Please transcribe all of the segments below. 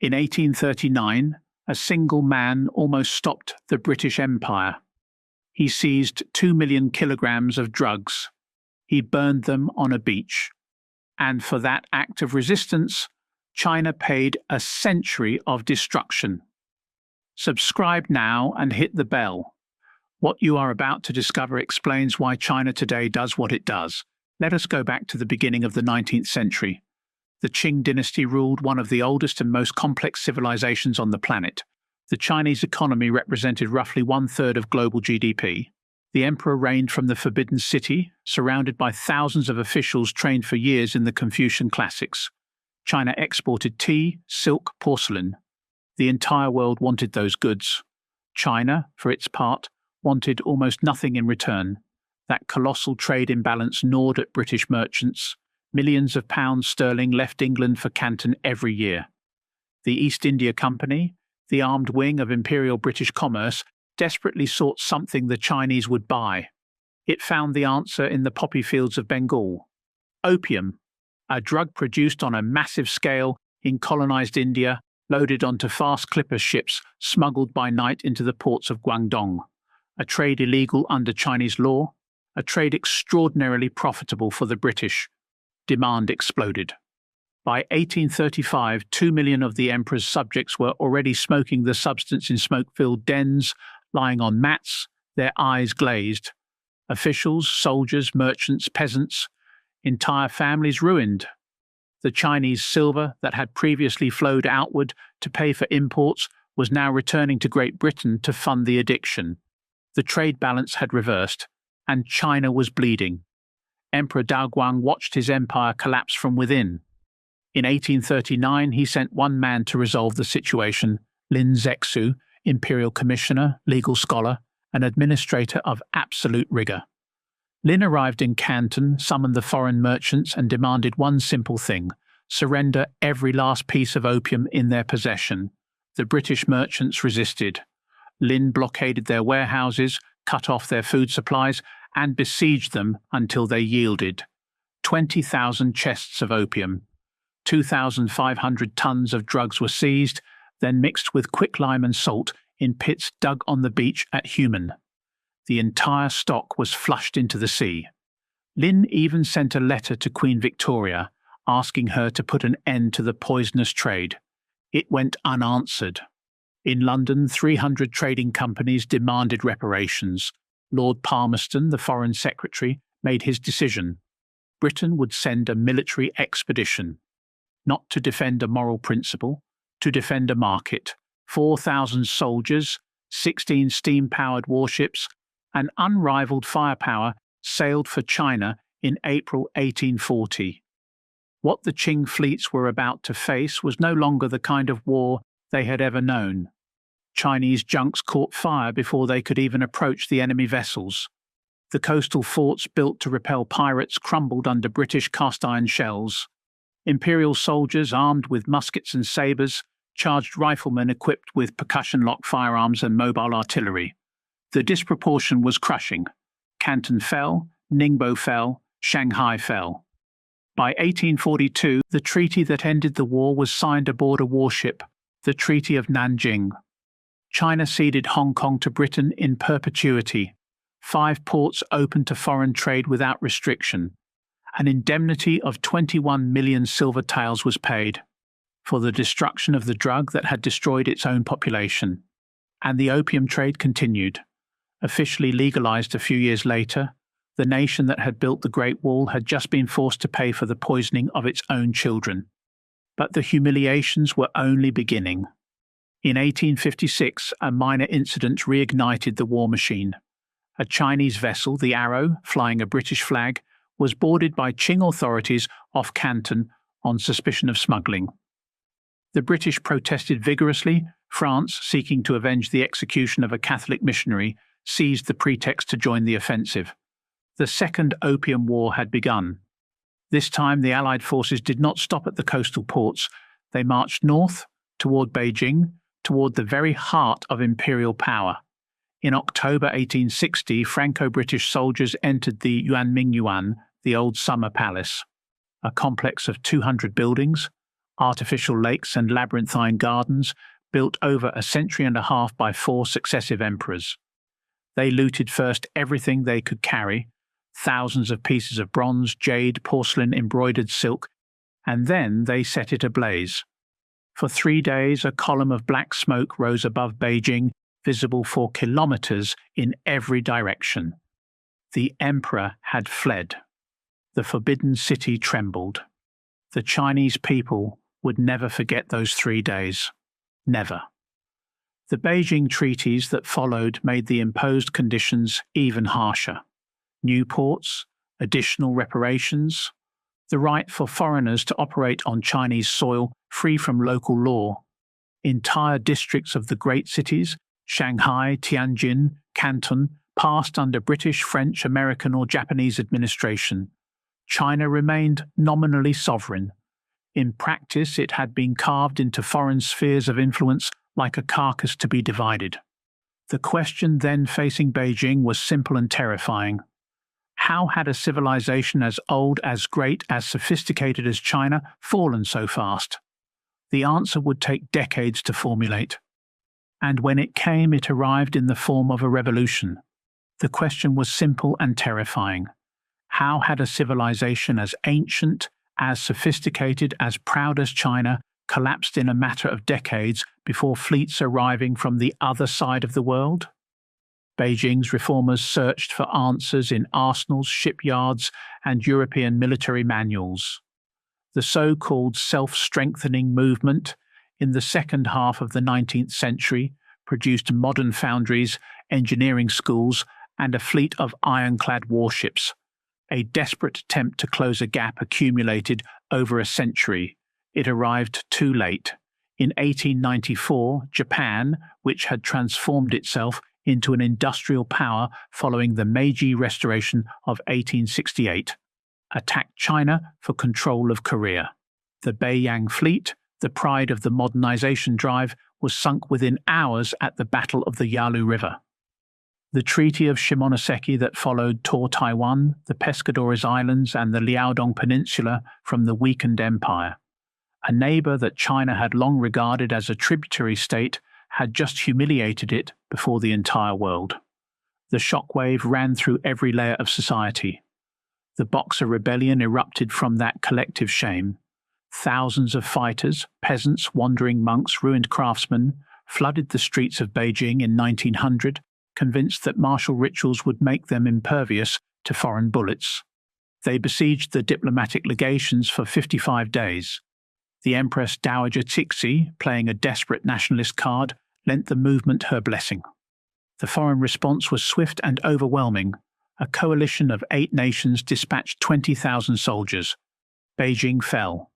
In 1839, a single man almost stopped the British Empire. He seized 2 million kilograms of drugs. He burned them on a beach. And for that act of resistance, China paid a century of destruction. Subscribe now and hit the bell. What you are about to discover explains why China today does what it does. Let us go back to the beginning of the 19th century. The Qing dynasty ruled one of the oldest and most complex civilizations on the planet. The Chinese economy represented roughly 1/3 of global GDP. The emperor reigned from the Forbidden City, surrounded by thousands of officials trained for years in the Confucian classics. China exported tea, silk, porcelain. The entire world wanted those goods. China, for its part, wanted almost nothing in return. That colossal trade imbalance gnawed at British merchants. Millions of pounds sterling left England for Canton every year. The East India Company, the armed wing of Imperial British commerce, desperately sought something the Chinese would buy. It found the answer in the poppy fields of Bengal. Opium, a drug produced on a massive scale in colonized India, loaded onto fast clipper ships smuggled by night into the ports of Guangdong. A trade illegal under Chinese law, a trade extraordinarily profitable for the British. Demand exploded. By 1835, 2 million of the emperor's subjects were already smoking the substance in smoke-filled dens, lying on mats, their eyes glazed. Officials, soldiers, merchants, peasants, entire families ruined. The Chinese silver that had previously flowed outward to pay for imports was now returning to Great Britain to fund the addiction. The trade balance had reversed, and China was bleeding. Emperor Daoguang watched his empire collapse from within. In 1839, he sent one man to resolve the situation, Lin Zexu, imperial commissioner, legal scholar, and administrator of absolute rigor. Lin arrived in Canton, summoned the foreign merchants, and demanded one simple thing: surrender every last piece of opium in their possession. The British merchants resisted. Lin blockaded their warehouses, cut off their food supplies, and besieged them until they yielded. 20,000 chests of opium. 2,500 tons of drugs were seized, then mixed with quicklime and salt in pits dug on the beach at Human. The entire stock was flushed into the sea. Lin even sent a letter to Queen Victoria, asking her to put an end to the poisonous trade. It went unanswered. In London, 300 trading companies demanded reparations. Lord Palmerston, the Foreign Secretary, made his decision. Britain would send a military expedition, not to defend a moral principle, to defend a market. 4,000 soldiers, 16 steam-powered warships, and unrivaled firepower sailed for China in April 1840. What the Qing fleets were about to face was no longer the kind of war they had ever known. Chinese junks caught fire before they could even approach the enemy vessels. The coastal forts built to repel pirates crumbled under British cast-iron shells. Imperial soldiers armed with muskets and sabres charged riflemen equipped with percussion-lock firearms and mobile artillery. The disproportion was crushing. Canton fell, Ningbo fell, Shanghai fell. By 1842, the treaty that ended the war was signed aboard a warship, the Treaty of Nanjing. China ceded Hong Kong to Britain in perpetuity. 5 ports opened to foreign trade without restriction. An indemnity of 21 million silver taels was paid for the destruction of the drug that had destroyed its own population. And the opium trade continued. Officially legalized a few years later, the nation that had built the Great Wall had just been forced to pay for the poisoning of its own children. But the humiliations were only beginning. In 1856, a minor incident reignited the war machine. A Chinese vessel, the Arrow, flying a British flag, was boarded by Qing authorities off Canton on suspicion of smuggling. The British protested vigorously. France, seeking to avenge the execution of a Catholic missionary, seized the pretext to join the offensive. The Second Opium War had begun. This time the Allied forces did not stop at the coastal ports. They marched north, toward Beijing, toward the very heart of imperial power. In October 1860, Franco-British soldiers entered the Yuanmingyuan, the old summer palace, a complex of 200 buildings, artificial lakes and labyrinthine gardens built over a century and a half by 4 successive emperors. They looted first everything they could carry, thousands of pieces of bronze, jade, porcelain, embroidered silk, and then they set it ablaze. For 3 days, a column of black smoke rose above Beijing, visible for kilometers in every direction. The emperor had fled. The forbidden city trembled. The Chinese people would never forget those 3 days. Never. The Beijing treaties that followed made the imposed conditions even harsher. New ports, additional reparations, the right for foreigners to operate on Chinese soil free from local law. Entire districts of the great cities, Shanghai, Tianjin, Canton, passed under British, French, American or Japanese administration. China remained nominally sovereign. In practice, it had been carved into foreign spheres of influence like a carcass to be divided. The question then facing Beijing was simple and terrifying. How had a civilization as old, as great, as sophisticated as China fallen so fast? The answer would take decades to formulate. And when it came, it arrived in the form of a revolution. The question was simple and terrifying. How had a civilization as ancient, as sophisticated, as proud as China collapsed in a matter of decades before fleets arriving from the other side of the world? Beijing's reformers searched for answers in arsenals, shipyards, and European military manuals. The so-called self-strengthening movement in the second half of the 19th century produced modern foundries, engineering schools, and a fleet of ironclad warships, a desperate attempt to close a gap accumulated over a century. It arrived too late. In 1894, Japan, which had transformed itself into an industrial power following the Meiji Restoration of 1868, attacked China for control of Korea. The Beiyang fleet, the pride of the modernization drive, was sunk within hours at the Battle of the Yalu River. The Treaty of Shimonoseki that followed tore Taiwan, the Pescadores Islands, and the Liaodong Peninsula from the weakened empire. A neighbor that China had long regarded as a tributary state had just humiliated it before the entire world. The shockwave ran through every layer of society. The Boxer Rebellion erupted from that collective shame. Thousands of fighters, peasants, wandering monks, ruined craftsmen, flooded the streets of Beijing in 1900, convinced that martial rituals would make them impervious to foreign bullets. They besieged the diplomatic legations for 55 days. The Empress Dowager Cixi, playing a desperate nationalist card, lent the movement her blessing. The foreign response was swift and overwhelming. A coalition of 8 nations dispatched 20,000 soldiers. Beijing fell.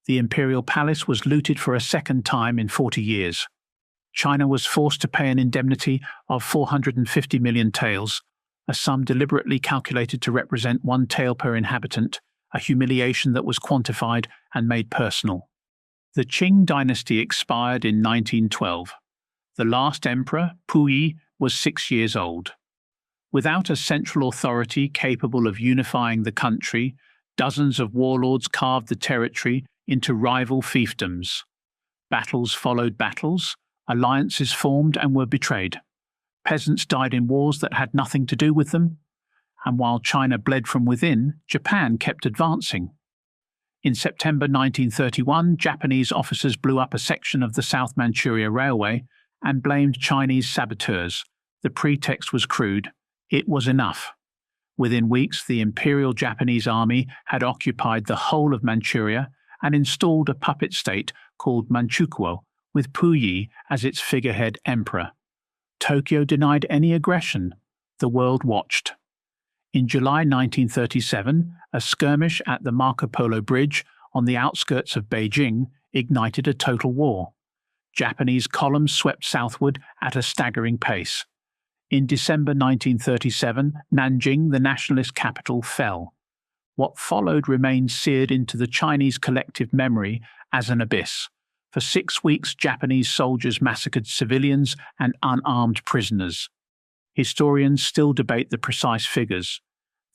The imperial palace was looted for a second time in 40 years. China was forced to pay an indemnity of 450 million taels, a sum deliberately calculated to represent 1 tael per inhabitant, a humiliation that was quantified and made personal. The Qing dynasty expired in 1912. The last emperor, Puyi, was 6 years old. Without a central authority capable of unifying the country, dozens of warlords carved the territory into rival fiefdoms. Battles followed battles, alliances formed and were betrayed. Peasants died in wars that had nothing to do with them, and while China bled from within, Japan kept advancing. In September 1931, Japanese officers blew up a section of the South Manchuria Railway and blamed Chinese saboteurs. The pretext was crude. It was enough. Within weeks, the Imperial Japanese Army had occupied the whole of Manchuria and installed a puppet state called Manchukuo, with Puyi as its figurehead emperor. Tokyo denied any aggression. The world watched. In July 1937, a skirmish at the Marco Polo Bridge on the outskirts of Beijing ignited a total war. Japanese columns swept southward at a staggering pace. In December 1937, Nanjing, the nationalist capital, fell. What followed remained seared into the Chinese collective memory as an abyss. For 6 weeks, Japanese soldiers massacred civilians and unarmed prisoners. Historians still debate the precise figures.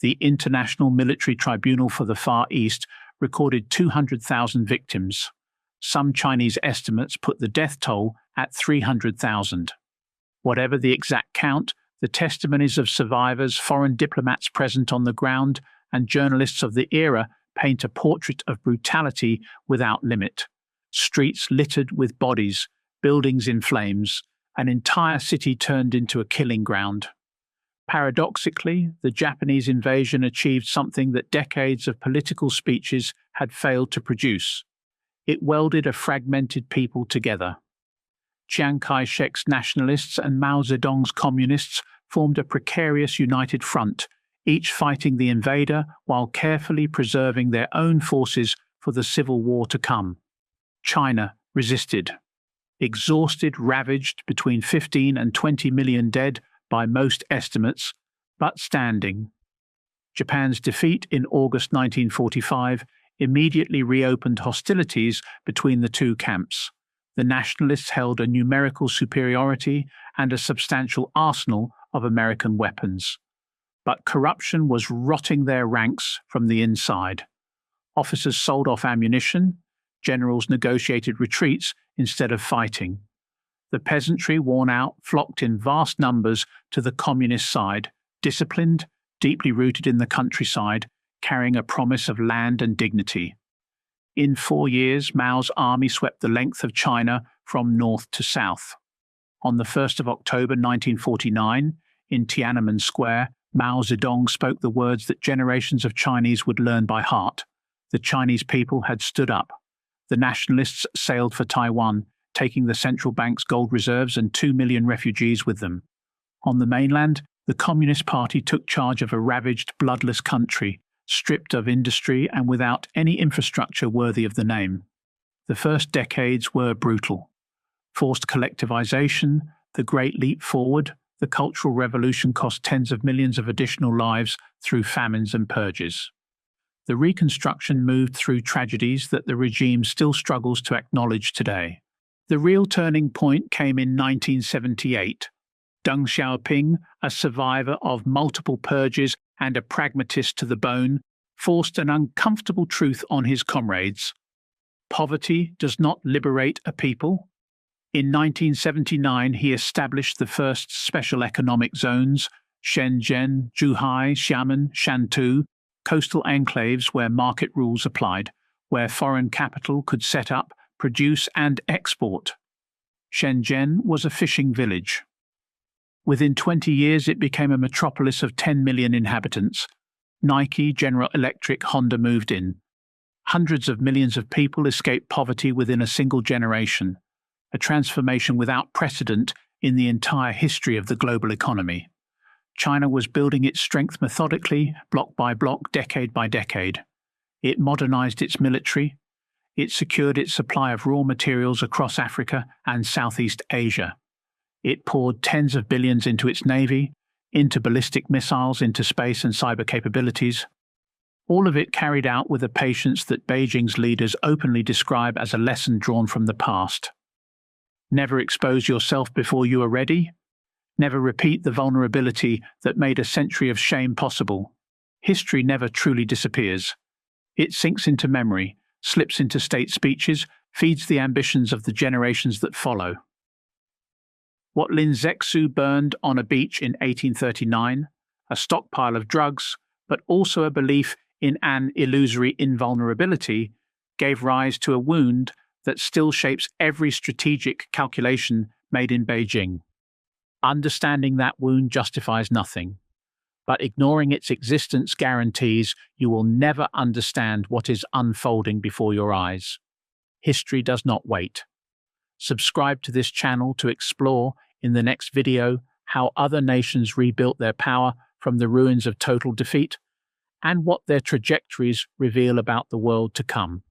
The International Military Tribunal for the Far East recorded 200,000 victims. Some Chinese estimates put the death toll at 300,000. Whatever the exact count, the testimonies of survivors, foreign diplomats present on the ground, and journalists of the era paint a portrait of brutality without limit. Streets littered with bodies, buildings in flames, an entire city turned into a killing ground. Paradoxically, the Japanese invasion achieved something that decades of political speeches had failed to produce. It welded a fragmented people together. Chiang Kai-shek's nationalists and Mao Zedong's communists formed a precarious united front, each fighting the invader while carefully preserving their own forces for the civil war to come. China resisted. Exhausted, ravaged, between 15 and 20 million dead by most estimates, but standing. Japan's defeat in August 1945 immediately reopened hostilities between the two camps. The nationalists held a numerical superiority and a substantial arsenal of American weapons. But corruption was rotting their ranks from the inside. Officers sold off ammunition, generals negotiated retreats instead of fighting. The peasantry, worn out, flocked in vast numbers to the communist side, disciplined, deeply rooted in the countryside, carrying a promise of land and dignity. In 4 years, Mao's army swept the length of China from north to south. On the 1st of October 1949, in Tiananmen Square, Mao Zedong spoke the words that generations of Chinese would learn by heart. The Chinese people had stood up. The nationalists sailed for Taiwan, taking the central bank's gold reserves and 2 million refugees with them. On the mainland, the Communist Party took charge of a ravaged, bloodless country, stripped of industry and without any infrastructure worthy of the name. The first decades were brutal. Forced collectivization, the Great Leap Forward, the Cultural Revolution cost tens of millions of additional lives through famines and purges. The reconstruction moved through tragedies that the regime still struggles to acknowledge today. The real turning point came in 1978. Deng Xiaoping, a survivor of multiple purges and a pragmatist to the bone, forced an uncomfortable truth on his comrades. Poverty does not liberate a people. In 1979, he established the first special economic zones, Shenzhen, Zhuhai, Xiamen, Shantou, coastal enclaves where market rules applied, where foreign capital could set up, produce and export. Shenzhen was a fishing village. Within 20 years, it became a metropolis of 10 million inhabitants. Nike, General Electric, Honda moved in. Hundreds of millions of people escaped poverty within a single generation, a transformation without precedent in the entire history of the global economy. China was building its strength methodically, block by block, decade by decade. It modernized its military. It secured its supply of raw materials across Africa and Southeast Asia. It poured tens of billions into its navy, into ballistic missiles, into space and cyber capabilities. All of it carried out with a patience that Beijing's leaders openly describe as a lesson drawn from the past. Never expose yourself before you are ready. Never repeat the vulnerability that made a century of shame possible. History never truly disappears. It sinks into memory, slips into state speeches, feeds the ambitions of the generations that follow. What Lin Zexu burned on a beach in 1839, a stockpile of drugs, but also a belief in an illusory invulnerability, gave rise to a wound that still shapes every strategic calculation made in Beijing. Understanding that wound justifies nothing, but ignoring its existence guarantees you will never understand what is unfolding before your eyes. History does not wait. Subscribe to this channel to explore in the next video how other nations rebuilt their power from the ruins of total defeat and what their trajectories reveal about the world to come.